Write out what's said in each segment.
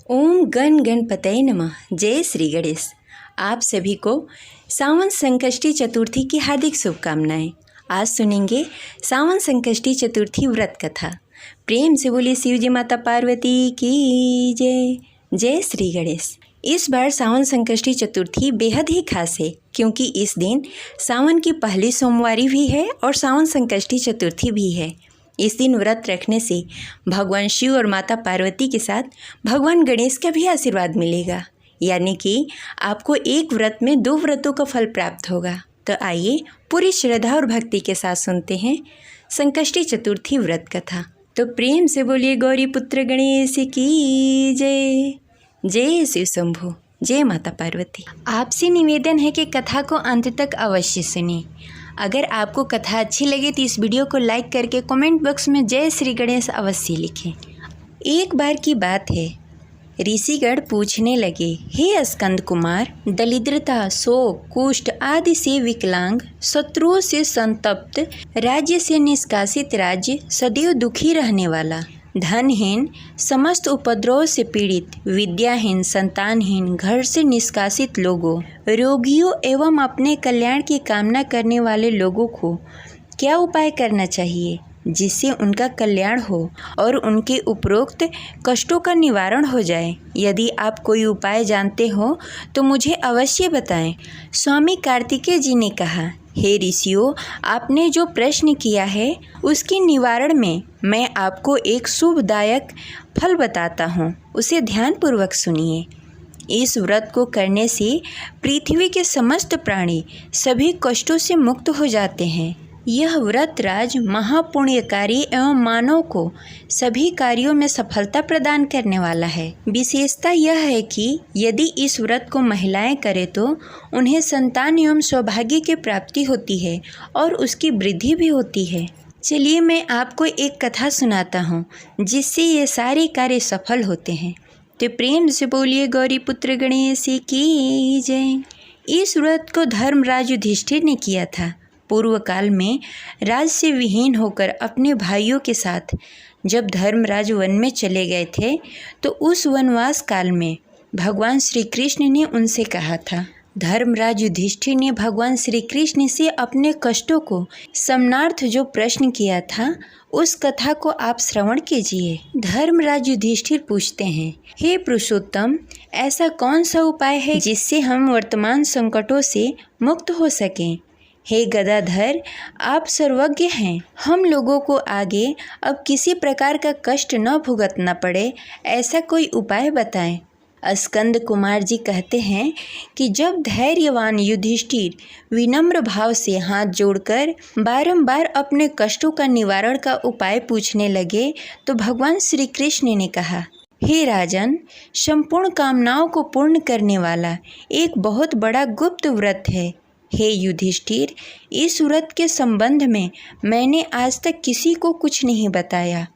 ओम गण गणपतये नमः। जय श्री गणेश। आप सभी को सावन संकष्टी चतुर्थी की हार्दिक शुभकामनाएं। आज सुनेंगे सावन संकष्टी चतुर्थी व्रत कथा। प्रेम से बोलिए शिव जी माता पार्वती की जय। जय श्री गणेश। इस बार सावन संकष्टी चतुर्थी बेहद ही खास है, क्योंकि इस दिन सावन की पहली सोमवारी भी है और सावन संकष्टी चतुर्थी भी है। इस दिन व्रत रखने से भगवान शिव और माता पार्वती के साथ भगवान गणेश का भी आशीर्वाद मिलेगा, यानी कि आपको एक व्रत में 2 व्रतों का फल प्राप्त होगा। तो आइए पूरी श्रद्धा और भक्ति के साथ सुनते हैं संकष्टी चतुर्थी व्रत कथा। तो प्रेम से बोलिए गौरी पुत्र गणेश की जय। जय शिव शंभु। जय माता पार्वती। आपसे निवेदन है कि कथा को अंत तक अवश्य सुनिए। अगर आपको कथा अच्छी लगे तो इस वीडियो को लाइक करके कमेंट बॉक्स में जय श्री गणेश अवश्य लिखें। एक बार की बात है, ऋषिगण पूछने लगे, हे स्कंद कुमार, दरिद्रता, शोक, कुष्ठ आदि से विकलांग, शत्रुओं से संतप्त, राज्य से निष्कासित राज्य, सदैव दुखी रहने वाला, धनहीन, समस्त उपद्रव से पीड़ित, विद्याहीन, संतानहीन, घर से निष्कासित लोगों, रोगियों एवं अपने कल्याण की कामना करने वाले लोगों को क्या उपाय करना चाहिए जिससे उनका कल्याण हो और उनके उपरोक्त कष्टों का निवारण हो जाए? यदि आप कोई उपाय जानते हो तो मुझे अवश्य बताएं। स्वामी कार्तिकेय जी ने कहा, हे ऋषियों, आपने जो प्रश्न किया है उसके निवारण में मैं आपको एक शुभदायक फल बताता हूँ, उसे ध्यानपूर्वक सुनिए। इस व्रत को करने से पृथ्वी के समस्त प्राणी सभी कष्टों से मुक्त हो जाते हैं। यह व्रत राज महापुण्यकारी एवं मानव को सभी कार्यों में सफलता प्रदान करने वाला है। विशेषता यह है कि यदि इस व्रत को महिलाएं करें तो उन्हें संतान एवं सौभाग्य की प्राप्ति होती है और उसकी वृद्धि भी होती है। चलिए मैं आपको एक कथा सुनाता हूँ जिससे ये सारे कार्य सफल होते हैं। तो प्रेम से बोलिए गौरी पुत्र गणेश की जय। इस व्रत को धर्मराज युधिष्ठिर ने किया था। पूर्व काल में राज से विहीन होकर अपने भाइयों के साथ जब धर्मराज वन में चले गए थे तो उस वनवास काल में भगवान श्री कृष्ण ने उनसे कहा था। धर्मराज युधिष्ठिर ने भगवान श्री कृष्ण से अपने कष्टों को समनार्थ जो प्रश्न किया था उस कथा को आप श्रवण कीजिए। धर्मराज युधिष्ठिर पूछते हैं, हे पुरुषोत्तम, ऐसा कौन सा उपाय है जिससे हम वर्तमान संकटों से मुक्त हो सकें? हे गदाधर, आप सर्वज्ञ हैं, हम लोगों को आगे अब किसी प्रकार का कष्ट न भुगतना पड़े, ऐसा कोई उपाय बताएं। स्कंद कुमार जी कहते हैं कि जब धैर्यवान युधिष्ठिर विनम्र भाव से हाथ जोड़कर बारंबार अपने कष्टों का निवारण का उपाय पूछने लगे तो भगवान श्री कृष्ण ने कहा, हे राजन, संपूर्ण कामनाओं को पूर्ण करने वाला एक बहुत बड़ा गुप्त व्रत है। हे युधिष्ठिर, इस व्रत के संबंध में मैंने आज तक किसी को कुछ नहीं बताया,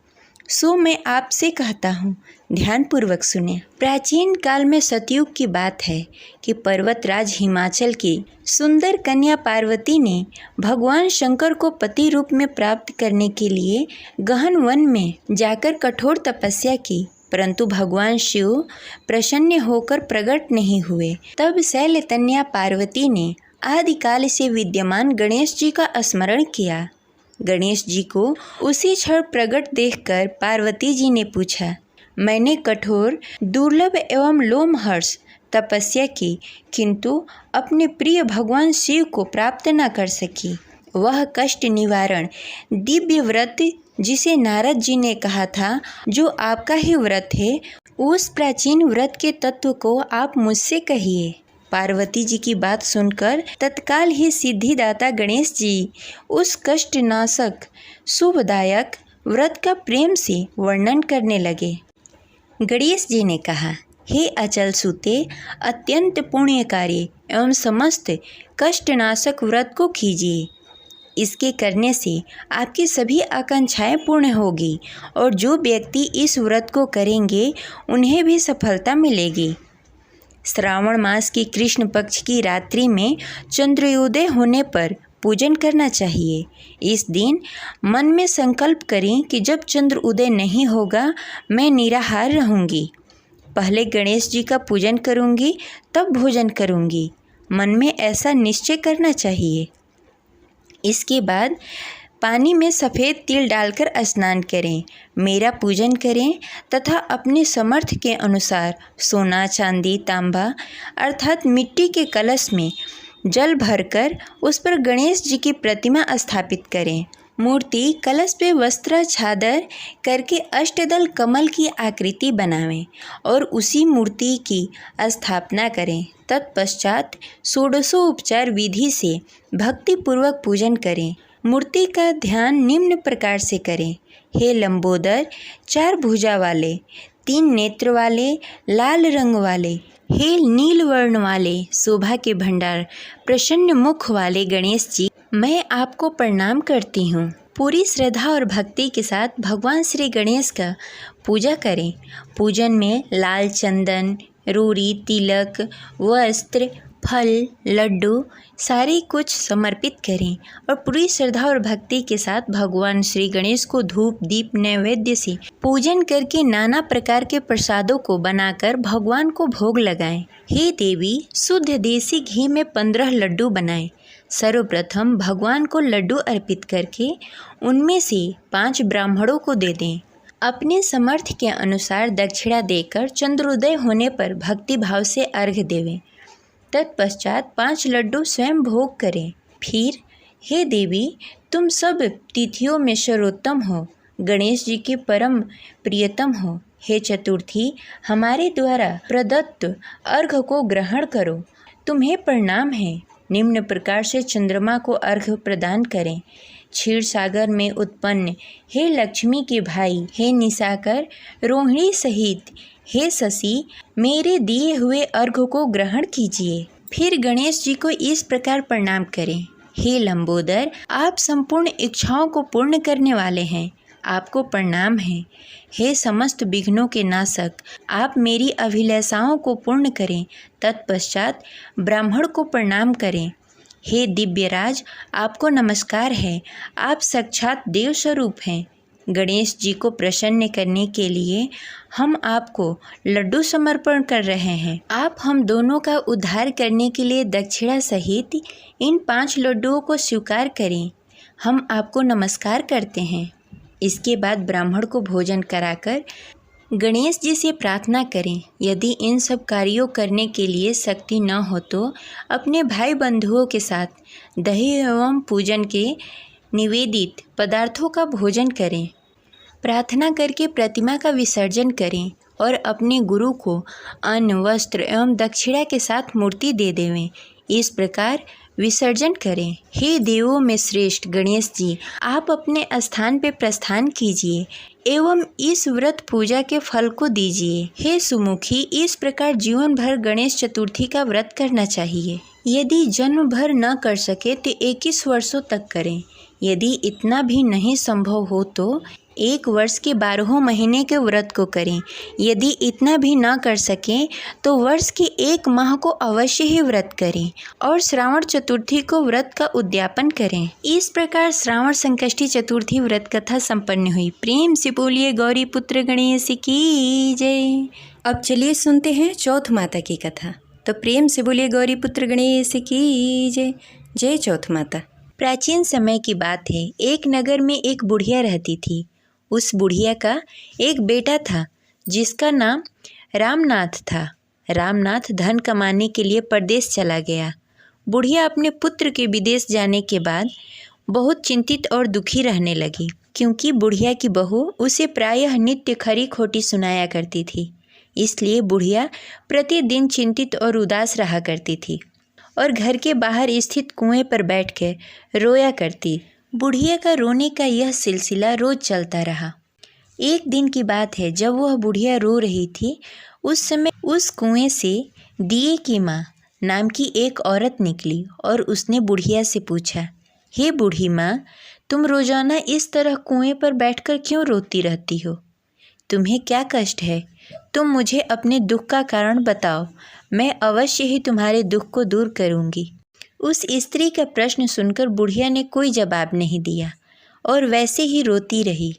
सो मैं आपसे कहता हूँ, ध्यानपूर्वक सुने। प्राचीन काल में सतयुग की बात है कि पर्वतराज हिमाचल की सुंदर कन्या पार्वती ने भगवान शंकर को पति रूप में प्राप्त करने के लिए गहन वन में जाकर कठोर तपस्या की, परंतु भगवान शिव प्रसन्न होकर प्रकट नहीं हुए। तब शैलतन्या पार्वती ने आदिकाल से विद्यमान गणेश जी का स्मरण किया। गणेश जी को उसी क्षण प्रकट देखकर पार्वती जी ने पूछा, मैंने कठोर, दुर्लभ एवं लोमहर्ष तपस्या की, किंतु अपने प्रिय भगवान शिव को प्राप्त न कर सकी। वह कष्ट निवारण दिव्य व्रत जिसे नारद जी ने कहा था, जो आपका ही व्रत है, उस प्राचीन व्रत के तत्व को आप मुझसे कहिए। पार्वती जी की बात सुनकर तत्काल ही सिद्धिदाता गणेश जी उस कष्टनाशक शुभदायक व्रत का प्रेम से वर्णन करने लगे। गणेश जी ने कहा, हे अचल सुते, अत्यंत पुण्यकारी एवं समस्त कष्टनाशक व्रत को कीजिए। इसके करने से आपकी सभी आकांक्षाएं पूर्ण होगी और जो व्यक्ति इस व्रत को करेंगे उन्हें भी सफलता मिलेगी। श्रावण मास की कृष्ण पक्ष की रात्रि में चंद्रोदय होने पर पूजन करना चाहिए। इस दिन मन में संकल्प करें कि जब चंद्र उदय नहीं होगा मैं निराहार रहूँगी। पहले गणेश जी का पूजन करूँगी, तब भोजन करूँगी। मन में ऐसा निश्चय करना चाहिए। इसके बाद पानी में सफ़ेद तिल डालकर स्नान करें, मेरा पूजन करें तथा अपने समर्थ के अनुसार सोना, चांदी, तांबा अर्थात मिट्टी के कलश में जल भरकर उस पर गणेश जी की प्रतिमा स्थापित करें। मूर्ति कलश पे वस्त्र छादर करके अष्टदल कमल की आकृति बनावें और उसी मूर्ति की स्थापना करें। तत्पश्चात षोडशोपचार विधि से भक्तिपूर्वक पूजन करें। मूर्ति का ध्यान निम्न प्रकार से करें। हे लंबोदर, 4 भुजा वाले, 3 नेत्र वाले, लाल रंग वाले, हे नील वर्ण वाले, शोभा के भंडार, प्रसन्न मुख वाले गणेश जी, मैं आपको प्रणाम करती हूँ। पूरी श्रद्धा और भक्ति के साथ भगवान श्री गणेश का पूजा करें। पूजन में लाल चंदन, रोरी, तिलक, वस्त्र, फल, लड्डू सारे कुछ समर्पित करें और पूरी श्रद्धा और भक्ति के साथ भगवान श्री गणेश को धूप, दीप, नैवेद्य से पूजन करके नाना प्रकार के प्रसादों को बनाकर भगवान को भोग लगाएं। हे देवी, शुद्ध देसी घी में 15 लड्डू बनाएं। सर्वप्रथम भगवान को लड्डू अर्पित करके उनमें से 5 ब्राह्मणों को दे दें। अपने समर्थ के अनुसार दक्षिणा देकर चंद्रोदय होने पर भक्ति भाव से अर्घ्य देवें। तत्पश्चात 5 लड्डू स्वयं भोग करें। फिर, हे देवी, तुम सब तिथियों में सर्वोत्तम हो, गणेश जी के परम प्रियतम हो। हे चतुर्थी, हमारे द्वारा प्रदत्त अर्घ्य को ग्रहण करो, तुम्हें प्रणाम है। निम्न प्रकार से चंद्रमा को अर्घ्य प्रदान करें। क्षीर सागर में उत्पन्न हे लक्ष्मी के भाई, हे निशाकर, रोहिणी सहित हे शशि, मेरे दिए हुए अर्घ्य को ग्रहण कीजिए। फिर गणेश जी को इस प्रकार प्रणाम करें। हे लंबोदर, आप संपूर्ण इच्छाओं को पूर्ण करने वाले हैं, आपको प्रणाम है। हे समस्त विघ्नों के नाशक, आप मेरी अभिलाषाओं को पूर्ण करें। तत्पश्चात ब्राह्मण को प्रणाम करें। हे दिव्यराज, आपको नमस्कार है, आप साक्षात देव स्वरूप हैं। गणेश जी को प्रसन्न करने के लिए हम आपको लड्डू समर्पण कर रहे हैं। आप हम दोनों का उद्धार करने के लिए दक्षिणा सहित इन 5 लड्डुओं को स्वीकार करें। हम आपको नमस्कार करते हैं। इसके बाद ब्राह्मण को भोजन कराकर गणेश जी से प्रार्थना करें। यदि इन सब कार्यों करने के लिए शक्ति न हो तो अपने भाई बंधुओं के साथ दही एवं पूजन के निवेदित पदार्थों का भोजन करें। प्रार्थना करके प्रतिमा का विसर्जन करें और अपने गुरु को अन्न, वस्त्र एवं दक्षिणा के साथ मूर्ति दे देवें। इस प्रकार विसर्जन करें। हे देवों में श्रेष्ठ गणेश जी, आप अपने स्थान पे प्रस्थान कीजिए एवं इस व्रत पूजा के फल को दीजिए। हे सुमुखी, इस प्रकार जीवन भर गणेश चतुर्थी का व्रत करना चाहिए। यदि जन्म भर न कर सके तो 21 वर्षों तक करें। यदि इतना भी नहीं संभव हो तो 1 वर्ष के 12 महीने के व्रत को करें। यदि इतना भी ना कर सकें तो वर्ष के 1 माह को अवश्य ही व्रत करें और श्रावण चतुर्थी को व्रत का उद्यापन करें। इस प्रकार श्रावण संकष्टी चतुर्थी व्रत कथा संपन्न हुई। प्रेम से बोलिए गौरी पुत्र गणेश की जय। अब चलिए सुनते हैं चौथ माता की कथा। तो प्रेम से बोलिए गौरी पुत्र गणेश की जय। जय चौथ माता। प्राचीन समय की बात है, एक नगर में एक बुढ़िया रहती थी। उस बुढ़िया का एक बेटा था जिसका नाम रामनाथ था। रामनाथ धन कमाने के लिए परदेश चला गया। बुढ़िया अपने पुत्र के विदेश जाने के बाद बहुत चिंतित और दुखी रहने लगी, क्योंकि बुढ़िया की बहू उसे प्रायः नित्य खरी खोटी सुनाया करती थी। इसलिए बुढ़िया प्रतिदिन चिंतित और उदास रहा करती थी और घर के बाहर स्थित कुएं पर बैठकर रोया करती। बुढ़िया का रोने का यह सिलसिला रोज चलता रहा। एक दिन की बात है, जब वह बुढ़िया रो रही थी, उस समय उस कुएं से दिए की माँ नाम की एक औरत निकली और उसने बुढ़िया से पूछा, हे बूढ़ी माँ, तुम रोजाना इस तरह कुएं पर बैठकर क्यों रोती रहती हो? तुम्हें क्या कष्ट है? तुम मुझे अपने दुख का कारण बताओ, मैं अवश्य ही तुम्हारे दुख को दूर करूँगी। उस स्त्री का प्रश्न सुनकर बुढ़िया ने कोई जवाब नहीं दिया और वैसे ही रोती रही।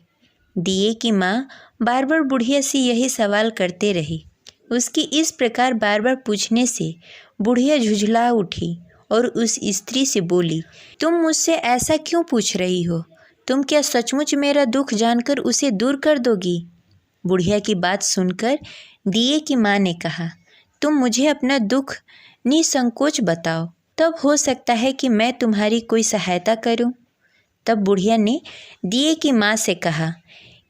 दिए की माँ बार बार बुढ़िया से यही सवाल करते रही। उसकी इस प्रकार बार बार पूछने से बुढ़िया झुझला उठी और उस स्त्री से बोली, तुम मुझसे ऐसा क्यों पूछ रही हो? तुम क्या सचमुच मेरा दुख जानकर उसे दूर कर दोगी? बुढ़िया की बात सुनकर दिए की माँ ने कहा, तुम मुझे अपना दुख निसंकोच बताओ, तब हो सकता है कि मैं तुम्हारी कोई सहायता करूं। तब बुढ़िया ने दिए की माँ से कहा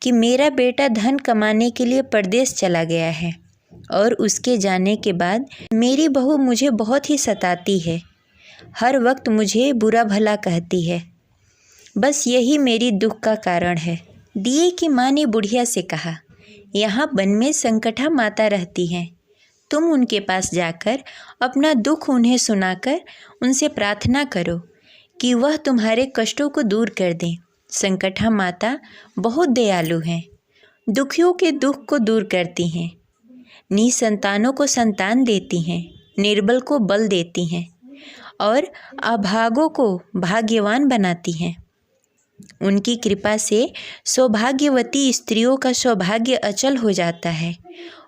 कि मेरा बेटा धन कमाने के लिए परदेश चला गया है और उसके जाने के बाद मेरी बहू मुझे बहुत ही सताती है। हर वक्त मुझे बुरा भला कहती है। बस यही मेरी दुख का कारण है। दिए की माँ ने बुढ़िया से कहा, यहाँ वन में संकटा माता रहती हैं। तुम उनके पास जाकर अपना दुख उन्हें सुनाकर उनसे प्रार्थना करो कि वह तुम्हारे कष्टों को दूर कर दें। संकटा माता बहुत दयालु हैं, दुखियों के दुख को दूर करती हैं, निसंतानों को संतान देती हैं, निर्बल को बल देती हैं और अभागों को भाग्यवान बनाती हैं। उनकी कृपा से सौभाग्यवती स्त्रियों का सौभाग्य अचल हो जाता है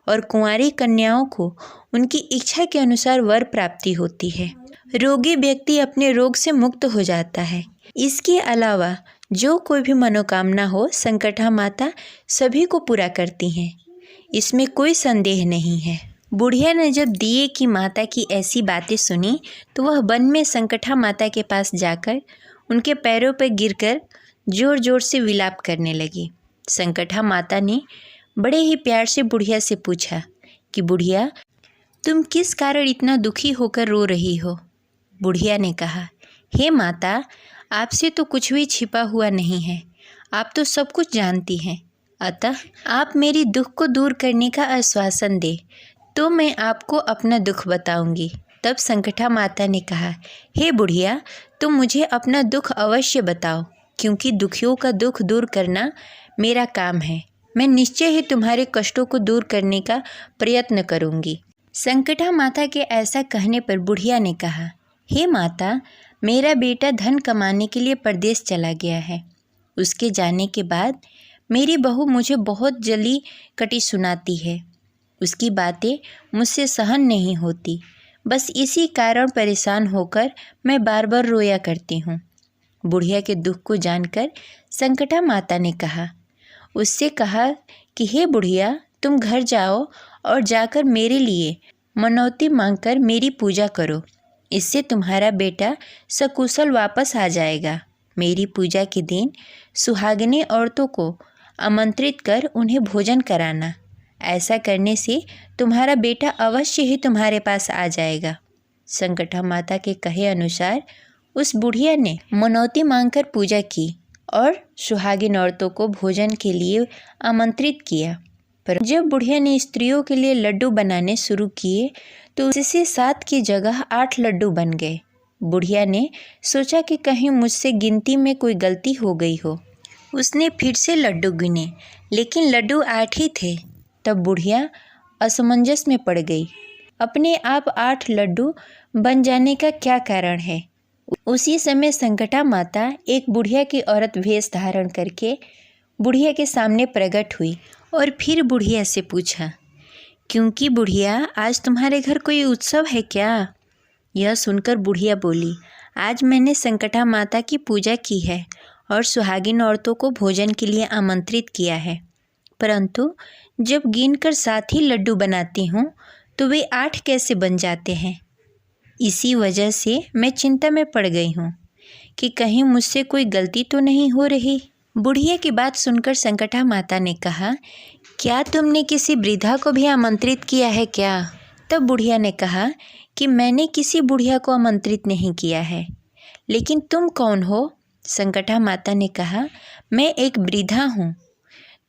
और कुंवारी कन्याओं को उनकी इच्छा के अनुसार वर प्राप्ति होती है। रोगी व्यक्ति अपने रोग से मुक्त हो जाता है। इसके अलावा जो कोई भी मनोकामना हो, संकटा माता सभी को पूरा करती हैं, इसमें कोई संदेह नहीं है। बुढ़िया ने जब दिए की माता की ऐसी बातें सुनी तो वह वन में संकटा माता के पास जाकर उनके पैरों पर गिरकर जोर जोर से विलाप करने लगी। संकटा माता ने बड़े ही प्यार से बुढ़िया से पूछा कि बुढ़िया, तुम किस कारण इतना दुखी होकर रो रही हो? बुढ़िया ने कहा, हे माता, आपसे तो कुछ भी छिपा हुआ नहीं है, आप तो सब कुछ जानती हैं। अतः आप मेरी दुख को दूर करने का आश्वासन दे तो मैं आपको अपना दुख बताऊंगी। तब संकटा माता ने कहा, हे बुढ़िया, तुम मुझे अपना दुख अवश्य बताओ, क्योंकि दुखियों का दुख दूर करना मेरा काम है। मैं निश्चय ही तुम्हारे कष्टों को दूर करने का प्रयत्न करूंगी। संकटा माता के ऐसा कहने पर बुढ़िया ने कहा, हे माता, मेरा बेटा धन कमाने के लिए परदेश चला गया है। उसके जाने के बाद मेरी बहू मुझे बहुत जली कटी सुनाती है। उसकी बातें मुझसे सहन नहीं होती। बस इसी कारण परेशान होकर मैं बार बार रोया करती हूँ। बुढ़िया के दुख को जानकर संकटा माता ने कहा, उससे कहा कि हे बुढ़िया, तुम घर जाओ और जाकर मेरे लिए मनौती मांगकर मेरी पूजा करो। इससे तुम्हारा बेटा सकुशल वापस आ जाएगा। मेरी पूजा के दिन सुहागिनी औरतों को आमंत्रित कर उन्हें भोजन कराना। ऐसा करने से तुम्हारा बेटा अवश्य ही तुम्हारे पास आ जाएगा। संकटा माता के कहे अनुसार उस बुढ़िया ने मनौती मांगकर पूजा की और सुहागिन औरतों को भोजन के लिए आमंत्रित किया। पर जब बुढ़िया ने स्त्रियों के लिए लड्डू बनाने शुरू किए तो उससे 7 की जगह 8 लड्डू बन गए। बुढ़िया ने सोचा कि कहीं मुझसे गिनती में कोई गलती हो गई हो। उसने फिर से लड्डू गिने, लेकिन लड्डू 8 ही थे। तब बुढ़िया असमंजस में पड़ गई। अपने आप 8 लड्डू बन जाने का क्या कारण है? उसी समय संकटा माता एक बुढ़िया की औरत वेश धारण करके बुढ़िया के सामने प्रकट हुई और फिर बुढ़िया से पूछा, क्योंकि बुढ़िया, आज तुम्हारे घर कोई उत्सव है क्या? यह सुनकर बुढ़िया बोली, आज मैंने संकटा माता की पूजा की है और सुहागिन औरतों को भोजन के लिए आमंत्रित किया है, परंतु जब गिनकर 7 ही लड्डू बनाती हूँ तो वे 8 कैसे बन जाते हैं। इसी वजह से मैं चिंता में पड़ गई हूँ कि कहीं मुझसे कोई गलती तो नहीं हो रही। बुढ़िया की बात सुनकर संकटा माता ने कहा, क्या तुमने किसी वृद्धा को भी आमंत्रित किया है क्या? तब बुढ़िया ने कहा कि मैंने किसी बुढ़िया को आमंत्रित नहीं किया है। लेकिन तुम कौन हो? संकटा माता ने कहा, मैं एक वृद्धा हूँ,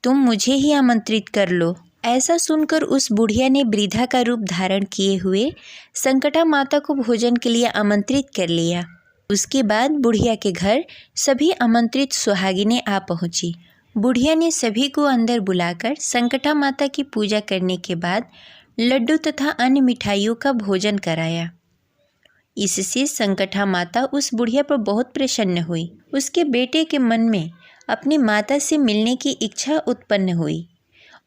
तुम मुझे ही आमंत्रित कर लो। ऐसा सुनकर उस बुढ़िया ने वृद्धा का रूप धारण किए हुए संकटा माता को भोजन के लिए आमंत्रित कर लिया। उसके बाद बुढ़िया के घर सभी आमंत्रित सुहागिनें आ पहुंची। बुढ़िया ने सभी को अंदर बुलाकर संकटा माता की पूजा करने के बाद लड्डू तथा अन्य मिठाइयों का भोजन कराया। इससे संकटा माता उस बुढ़िया पर बहुत प्रसन्न हुई। उसके बेटे के मन में अपनी माता से मिलने की इच्छा उत्पन्न हुई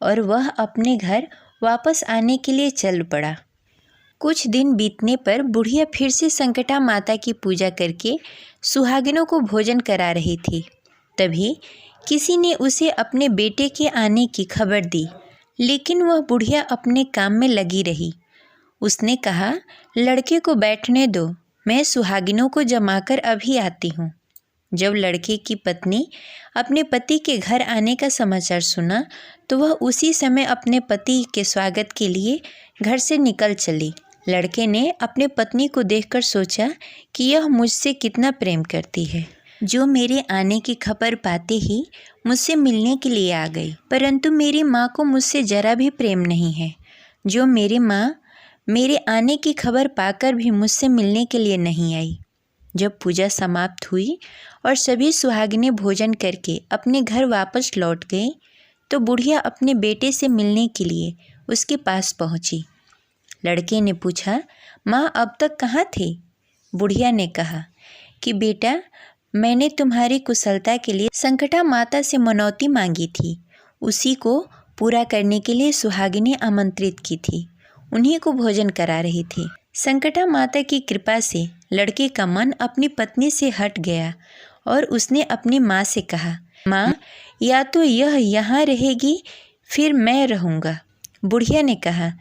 और वह अपने घर वापस आने के लिए चल पड़ा। कुछ दिन बीतने पर बुढ़िया फिर से संकटा माता की पूजा करके सुहागिनों को भोजन करा रही थी। तभी किसी ने उसे अपने बेटे के आने की खबर दी, लेकिन वह बुढ़िया अपने काम में लगी रही। उसने कहा, लड़के को बैठने दो, मैं सुहागिनों को जमाकर अभी आती हूँ। जब लड़के की पत्नी अपने पति के घर आने का समाचार सुना तो वह उसी समय अपने पति के स्वागत के लिए घर से निकल चली। लड़के ने अपने पत्नी को देखकर सोचा कि यह मुझसे कितना प्रेम करती है, जो मेरे आने की खबर पाते ही मुझसे मिलने के लिए आ गई। परंतु मेरी माँ को मुझसे जरा भी प्रेम नहीं है, जो मेरी माँ मेरे आने की खबर पाकर भी मुझसे मिलने के लिए नहीं आई। जब पूजा समाप्त हुई और सभी सुहागिनें भोजन करके अपने घर वापस लौट गई तो बुढ़िया अपने बेटे से मिलने के लिए उसके पास पहुंची। लड़के ने पूछा, माँ अब तक कहाँ थे? बुढ़िया ने कहा कि बेटा, मैंने तुम्हारी कुशलता के लिए संकटा माता से मनौती मांगी थी, उसी को पूरा करने के लिए सुहागिनें आमंत्रित की थी, उन्हीं को भोजन करा रही थी। संकटा माता की कृपा से लड़के का मन अपनी पत्नी से हट गया और उसने अपनी माँ से कहा, माँ, या तो यह यहाँ रहेगी फिर मैं रहूँगा। बुढ़िया ने कहा,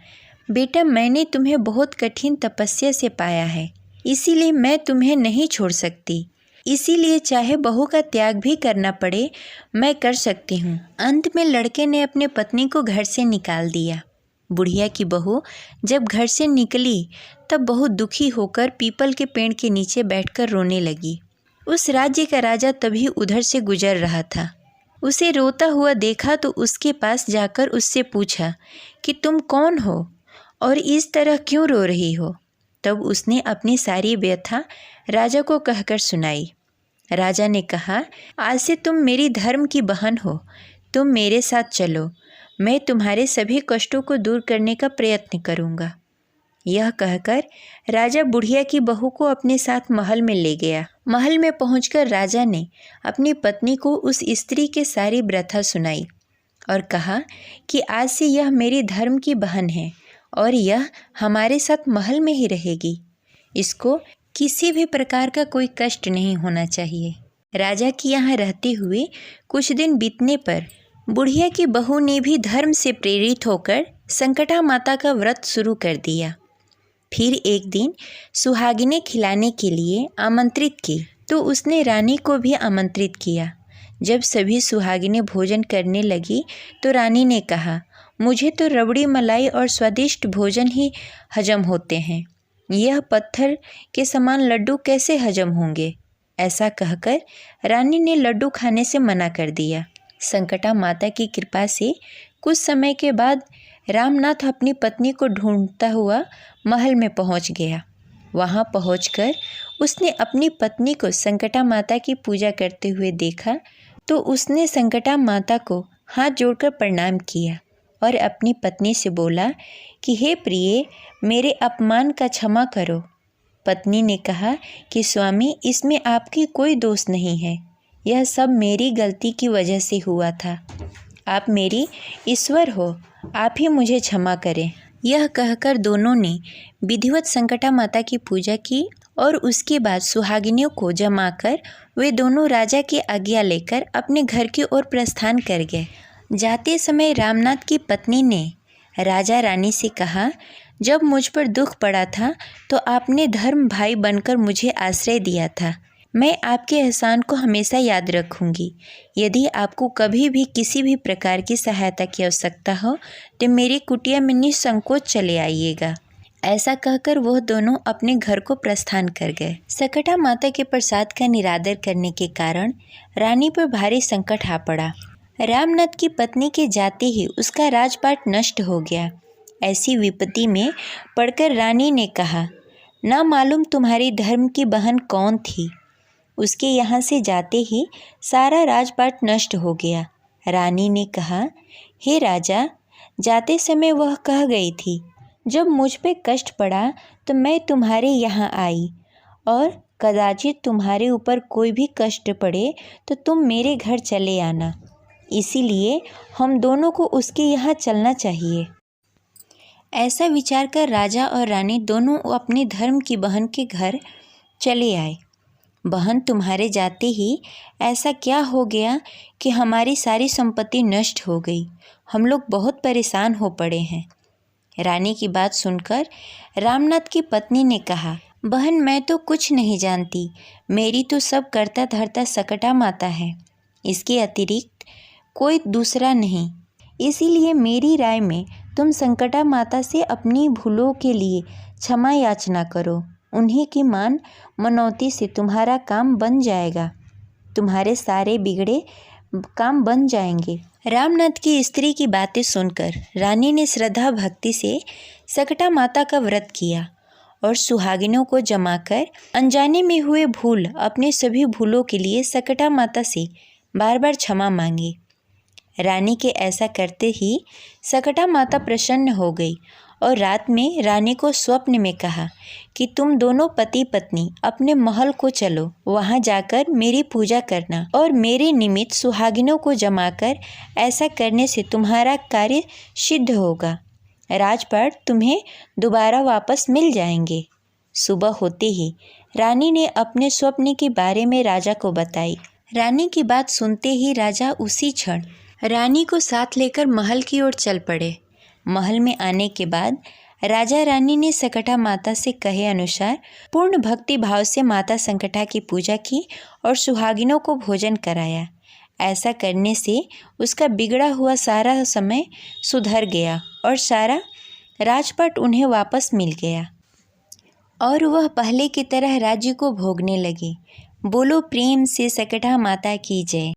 बेटा, मैंने तुम्हें बहुत कठिन तपस्या से पाया है, इसीलिए मैं तुम्हें नहीं छोड़ सकती, इसीलिए चाहे बहू का त्याग भी करना पड़े मैं कर सकती हूँ। अंत में लड़के ने अपने पत्नी को घर से निकाल दिया। बुढ़िया की बहू जब घर से निकली तब बहुत दुखी होकर पीपल के पेड़ के नीचे बैठकर रोने लगी। उस राज्य का राजा तभी उधर से गुजर रहा था। उसे रोता हुआ देखा तो उसके पास जाकर उससे पूछा कि तुम कौन हो और इस तरह क्यों रो रही हो? तब उसने अपनी सारी व्यथा राजा को कहकर सुनाई। राजा ने कहा, आज से तुम मेरी धर्म की बहन हो, तुम मेरे साथ चलो, मैं तुम्हारे सभी कष्टों को दूर करने का प्रयत्न करूँगा। यह कहकर राजा बुढ़िया की बहू को अपने साथ महल में ले गया। महल में पहुंचकर राजा ने अपनी पत्नी को उस स्त्री के सारी व्यथा सुनाई और कहा कि आज से यह मेरी धर्म की बहन है और यह हमारे साथ महल में ही रहेगी। इसको किसी भी प्रकार का कोई कष्ट नहीं होना चाहिए। राजा की यहाँ रहते हुए कुछ दिन बीतने पर बुढ़िया की बहू ने भी धर्म से प्रेरित होकर संकटा माता का व्रत शुरू कर दिया। फिर एक दिन सुहागिनें खिलाने के लिए आमंत्रित की तो उसने रानी को भी आमंत्रित किया। जब सभी सुहागिनें भोजन करने लगी तो रानी ने कहा, मुझे तो रबड़ी मलाई और स्वादिष्ट भोजन ही हजम होते हैं, यह पत्थर के समान लड्डू कैसे हजम होंगे? ऐसा कहकर रानी ने लड्डू खाने से मना कर दिया। संकटा माता की कृपा से कुछ समय के बाद रामनाथ अपनी पत्नी को ढूंढता हुआ महल में पहुंच गया। वहां पहुंचकर उसने अपनी पत्नी को संकटा माता की पूजा करते हुए देखा तो उसने संकटा माता को हाथ जोड़कर प्रणाम किया और अपनी पत्नी से बोला कि हे प्रिय, मेरे अपमान का क्षमा करो। पत्नी ने कहा कि स्वामी, इसमें आपकी कोई दोष नहीं है, यह सब मेरी गलती की वजह से हुआ था। आप मेरी ईश्वर हो, आप ही मुझे क्षमा करें। यह कहकर दोनों ने विधिवत संकटा माता की पूजा की और उसके बाद सुहागिनियों को जमाकर वे दोनों राजा की आज्ञा लेकर अपने घर की ओर प्रस्थान कर गए। जाते समय रामनाथ की पत्नी ने राजा रानी से कहा, जब मुझ पर दुख पड़ा था तो आपने धर्म भाई बनकर मुझे आश्रय दिया था। मैं आपके एहसान को हमेशा याद रखूंगी। यदि आपको कभी भी किसी भी प्रकार की सहायता की आवश्यकता हो तो मेरी कुटिया में निसंकोच चले आइएगा। ऐसा कहकर वह दोनों अपने घर को प्रस्थान कर गए। संकटा माता के प्रसाद का निरादर करने के कारण रानी पर भारी संकट आ पड़ा। रामनाथ की पत्नी के जाते ही उसका राजपाट नष्ट हो गया। ऐसी विपत्ति में पड़कर रानी ने कहा, ना मालूम तुम्हारी धर्म की बहन कौन थी, उसके यहाँ से जाते ही सारा राजपाट नष्ट हो गया। रानी ने कहा, हे राजा, जाते समय वह कह गई थी, जब मुझ पे कष्ट पड़ा तो मैं तुम्हारे यहाँ आई और कदाचित तुम्हारे ऊपर कोई भी कष्ट पड़े तो तुम मेरे घर चले आना। इसीलिए हम दोनों को उसके यहाँ चलना चाहिए। ऐसा विचार कर राजा और रानी दोनों अपने धर्म की बहन के घर चले आए। बहन, तुम्हारे जाते ही ऐसा क्या हो गया कि हमारी सारी संपत्ति नष्ट हो गई? हम लोग बहुत परेशान हो पड़े हैं। रानी की बात सुनकर रामनाथ की पत्नी ने कहा, बहन, मैं तो कुछ नहीं जानती। मेरी तो सब करता धरता सकटा माता है, इसके अतिरिक्त कोई दूसरा नहीं। इसीलिए मेरी राय में तुम संकटा माता से अपनी भूलों के लिए क्षमा याचना करो। उन्हीं की मान मनौती से तुम्हारा काम बन जाएगा, तुम्हारे सारे बिगड़े काम बन जाएंगे। रामनाथ की स्त्री की बातें सुनकर रानी ने श्रद्धा भक्ति से सकटा माता का व्रत किया और सुहागिनों को जमाकर अनजाने में हुए भूल, अपने सभी भूलों के लिए सकटा माता से बार बार क्षमा मांगी। रानी के ऐसा करते ही सकटा माता प्रसन्न हो गई और रात में रानी को स्वप्न में कहा कि तुम दोनों पति पत्नी अपने महल को चलो, वहां जाकर मेरी पूजा करना और मेरे निमित्त सुहागिनों को जमाकर ऐसा करने से तुम्हारा कार्य सिद्ध होगा। राजपाट तुम्हें दोबारा वापस मिल जाएंगे। सुबह होते ही रानी ने अपने स्वप्न के बारे में राजा को बताई। रानी की बात सुनते ही राजा उसी क्षण रानी को साथ लेकर महल की ओर चल पड़े। महल में आने के बाद राजा रानी ने सकटा माता से कहे अनुसार पूर्ण भक्ति भाव से माता संकटा की पूजा की और सुहागिनों को भोजन कराया। ऐसा करने से उसका बिगड़ा हुआ सारा समय सुधर गया और सारा राजपाट उन्हें वापस मिल गया और वह पहले की तरह राज्य को भोगने लगे। बोलो प्रेम से सकटा माता की जय।